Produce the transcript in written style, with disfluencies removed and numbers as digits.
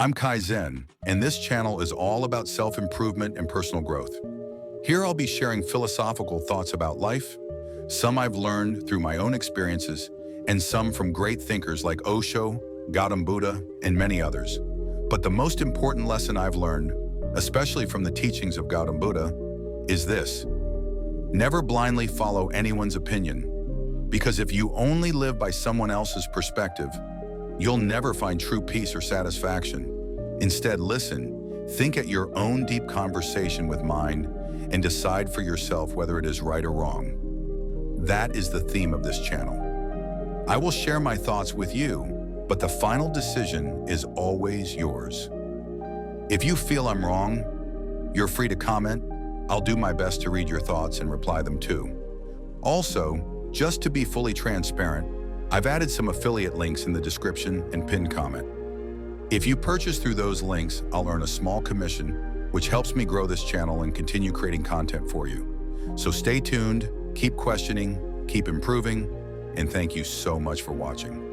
I'm Kaizen, and this channel is all about self-improvement and personal growth. Here I'll be sharing philosophical thoughts about life, some I've learned through my own experiences, and some from great thinkers like Osho, Gautam Buddha, and many others. But the most important lesson I've learned, especially from the teachings of Gautam Buddha, is this: never blindly follow anyone's opinion, because if you only live by someone else's perspective, you'll never find true peace or satisfaction. Instead, listen, think at your own deep conversation with mind, and decide for yourself whether it is right or wrong. That is the theme of this channel. I will share my thoughts with you, but the final decision is always yours. If you feel I'm wrong, you're free to comment. I'll do my best to read your thoughts and reply them too. Also, just to be fully transparent, I've added some affiliate links in the description and pinned comment. If you purchase through those links, I'll earn a small commission, which helps me grow this channel and continue creating content for you. So stay tuned, keep questioning, keep improving, and thank you so much for watching.